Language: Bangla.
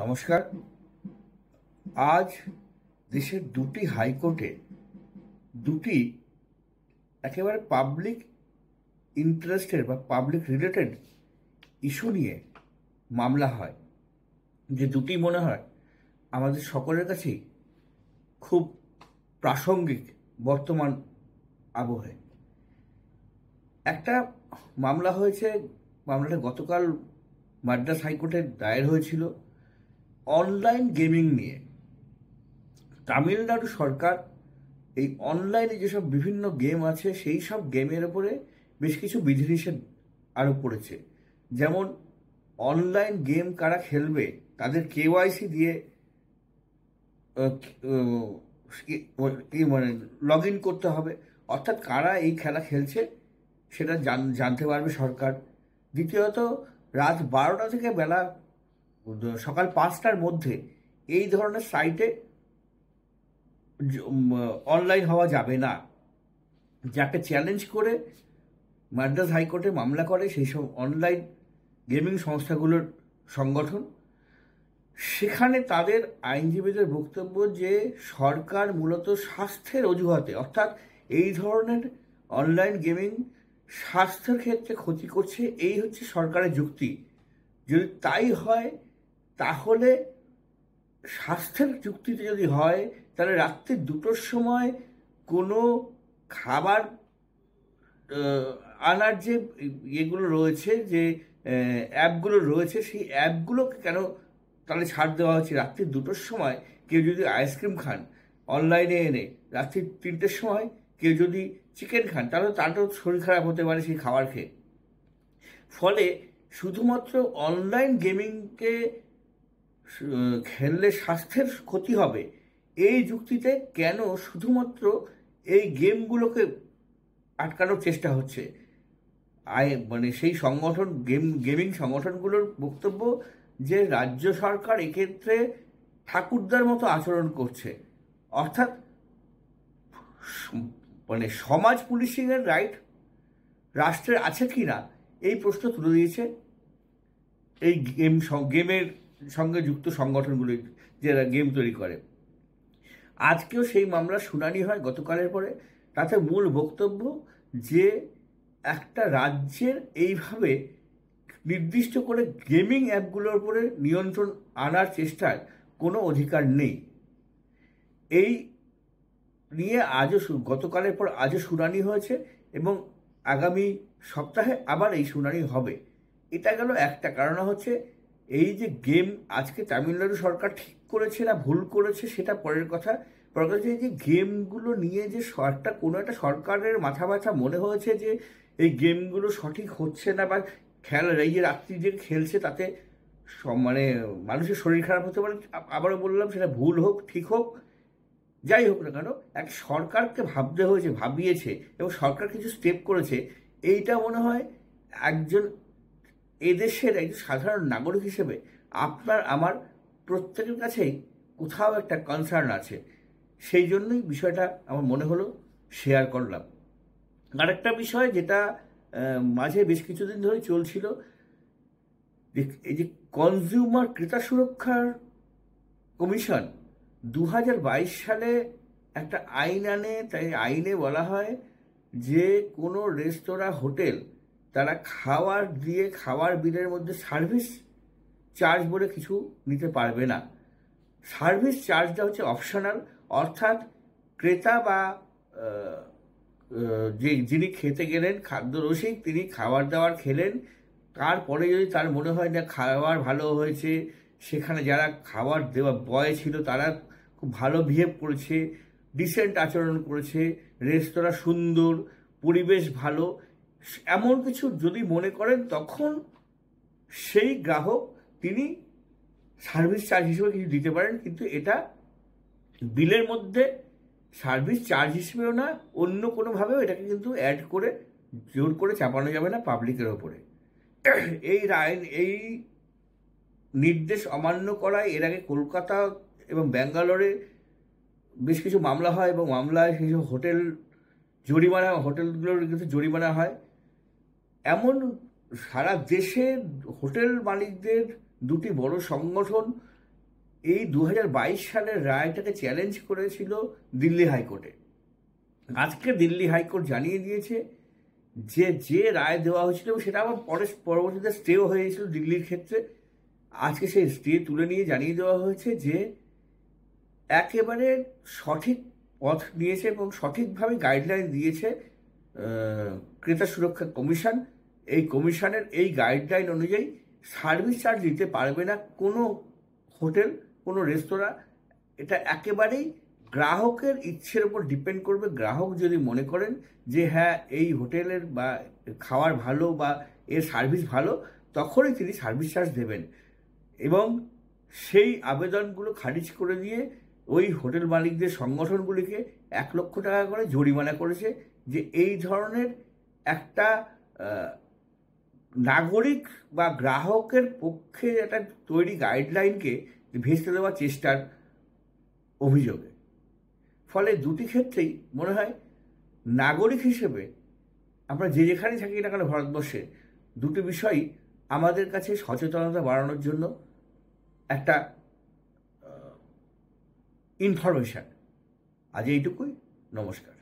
নমস্কার। আজ দেশের দুটি হাইকোর্টে দুটি একেবারে পাবলিক ইন্টারেস্টের বা পাবলিক রিলেটেড ইস্যু নিয়ে মামলা হয়, যে দুটি মনে হয় আমাদের সকলের কাছেই খুব প্রাসঙ্গিক বর্তমান আবহে। একটা মামলা হয়েছে, মামলাটা গতকাল মাদ্রাস হাইকোর্টে দায়ের হয়েছিল অনলাইন গেমিং নিয়ে। তামিলনাড়ু সরকার এই অনলাইনে যেসব বিভিন্ন গেম আছে সেই সব গেমের ওপরে বেশ কিছু বিধিনিষেধ আরোপ করেছে। যেমন অনলাইন গেম কারা খেলবে তাদের কেওয়াইসি দিয়ে মানে লগ ইন করতে হবে, অর্থাৎ কারা এই খেলা খেলছে সেটা জানতে পারবে সরকার। দ্বিতীয়ত, রাত 12টা থেকে সকাল 5টার মধ্যে এই ধরনের সাইটে অনলাইন হওয়া যাবে না। যাকে চ্যালেঞ্জ করে মাদ্রাস হাইকোর্টে মামলা করে সেই সব অনলাইন গেমিং সংস্থাগুলোর সংগঠন, সেখানে তাদের আইনজীবীদের বক্তব্য যে সরকার মূলত স্বাস্থ্যের অজুহাতে, অর্থাৎ এই ধরনের অনলাইন গেমিং স্বাস্থ্যের ক্ষেত্রে ক্ষতি করছে, এই হচ্ছে সরকারের যুক্তি। যদি তাই হয় তাহলে স্বাস্থ্যের যুক্তিতে যদি হয় তাহলে রাত্রি 2টোর সময় কোনো খাবার আনার যে ইয়েগুলো রয়েছে, যে অ্যাপগুলো রয়েছে, সেই অ্যাপগুলোকে কেন তাহলে ছাড় দেওয়া হচ্ছে? রাত্রি 2টোর সময় কেউ যদি আইসক্রিম খান অনলাইনে এনে, রাত্রি 3টের সময় কেউ যদি চিকেন খান, তাহলে তারও শরীর খারাপ হতে পারে সেই খাবার খেয়ে। ফলে শুধুমাত্র অনলাইন গেমিংকে খেললে স্বাস্থ্যের ক্ষতি হবে এই যুক্তিতে কেন শুধুমাত্র এই গেমগুলোকে আটকানোর চেষ্টা হচ্ছে? মানে সেই সংগঠন গেমিং সংগঠনগুলোর বক্তব্য যে রাজ্য সরকার এক্ষেত্রে ঠাকুরদার মতো আচরণ করছে, অর্থাৎ মানে সমাজ পুলিশিংয়ের রাইট রাষ্ট্রের আছে কি না এই প্রশ্ন তুলে দিয়েছে এই গেমের সঙ্গে যুক্ত সংগঠনগুলি যারা গেম তৈরি করে। আজকেও সেই মামলার শুনানি হয় গতকালের পরে। তাতে মূল বক্তব্য যে একটা রাজ্যের এইভাবে নির্দিষ্ট করে গেমিং অ্যাপগুলোর উপরে নিয়ন্ত্রণ আনার চেষ্টার কোনো অধিকার নেই। এই নিয়ে গতকালের পর আজও শুনানি হয়েছে এবং আগামী সপ্তাহে আবার এই শুনানি হবে। এটা গেল একটা কারণ। হচ্ছে এই যে গেম আজকে তামিলনাড়ু সরকার ঠিক করেছে না ভুল করেছে সেটা পরের কথা। পরের কথা এই যে গেমগুলো নিয়ে যে কোনো একটা সরকারের মাথা ব্যথা মনে হয়েছে যে এই গেমগুলো সঠিক হচ্ছে না, বা এই যে রাত্রি যে খেলছে তাতে মানে মানুষের শরীর খারাপ হতে পারে। আবারও বললাম, সেটা ভুল হোক ঠিক হোক যাই হোক না কেন, এক সরকারকে ভাবিয়েছে এবং সরকার কিছু স্টেপ করেছে। এইটা মনে হয় একজন এদেশের একজন সাধারণ নাগরিক হিসেবে আপনার আমার প্রত্যেকের কাছেই কোথাও একটা কনসার্ন আছে। সেই জন্যই বিষয়টা আমার মনে হলো শেয়ার করলাম। আরেকটা বিষয় যেটা মাঝে বেশ কিছুদিন ধরে চলছিল, এই যে কনজিউমার ক্রেতা সুরক্ষার কমিশন 2022 সালে একটা আইন আনে। তাই আইনে বলা হয় যে কোনো রেস্তোরাঁ হোটেল তারা খাওয়ার বিলের মধ্যে সার্ভিস চার্জ বলে কিছু নিতে পারবে না। সার্ভিস চার্জটা হচ্ছে অপশনাল, অর্থাৎ ক্রেতা বা যিনি খেতে গেলেন খাদ্যরসিক, তিনি খাবার দাবার খেলেন, তারপরে যদি তার মনে হয় না খাবার ভালো হয়েছে, সেখানে যারা খাবার দেওয়া বয় ছিল তারা খুব ভালো বিহেভ করেছে, ডিসেন্ট আচরণ করেছে, রেস্তোরাঁ সুন্দর, পরিবেশ ভালো, এমন কিছু যদি মনে করেন, তখন সেই গ্রাহক তিনি সার্ভিস চার্জ হিসেবে কিছু দিতে পারেন। কিন্তু এটা বিলের মধ্যে সার্ভিস চার্জ হিসেবেও না, অন্য কোনোভাবেও এটাকে কিন্তু অ্যাড করে জোর করে চাপানো যাবে না পাবলিকের ওপরে। এই নির্দেশ অমান্য করায় এর আগে কলকাতা এবং ব্যাঙ্গালোরে বেশ কিছু মামলা হয় এবং মামলায় সেই সব হোটেলগুলোর কিন্তু জরিমানা হয়। এমন সারা দেশে হোটেল মালিকদের দুটি বড় সংগঠন এই 2022 সালের রায়টাকে চ্যালেঞ্জ করেছিল দিল্লি হাইকোর্টে। আজকে দিল্লি হাইকোর্ট জানিয়ে দিয়েছে যে রায় দেওয়া হয়েছিল সেটা আবার পরবর্তীতে স্টেও হয়েছিল দিল্লির ক্ষেত্রে। আজকে সেই স্টে তুলে নিয়ে জানিয়ে দেওয়া হয়েছে যে একেবারে সঠিক পথ নিয়েছে এবং সঠিকভাবে গাইডলাইন দিয়েছে ক্রেতা সুরক্ষা কমিশন। এই কমিশনের এই গাইডলাইন অনুযায়ী সার্ভিস চার্জ দিতে পারবে না কোনো হোটেল, কোনো রেস্তোরাঁ। এটা একেবারেই গ্রাহকের ইচ্ছের উপর ডিপেন্ড করবে। গ্রাহক যদি মনে করেন যে হ্যাঁ এই হোটেলের বা খাবার ভালো বা এর সার্ভিস ভালো, তখনই তিনি সার্ভিস চার্জ দেবেন। এবং সেই আবেদনগুলো খারিজ করে দিয়ে ওই হোটেল মালিকদের সংগঠনগুলিকে 1 লক্ষ টাকা করে জরিমানা করেছে যে এই ধরনের একটা নাগরিক বা গ্রাহকের পক্ষে একটা তৈরি গাইডলাইনকে ভেস্তে দেওয়ার চেষ্টার অভিযোগে। ফলে দুটি ক্ষেত্রেই মনে হয় নাগরিক হিসেবে আমরা যে যেখানেই থাকি না কেন ভারতবর্ষে, দুটি বিষয়ই আমাদের কাছে সচেতনতা বাড়ানোর জন্য একটা ইনফরমেশান। আজ এইটুকুই। নমস্কার।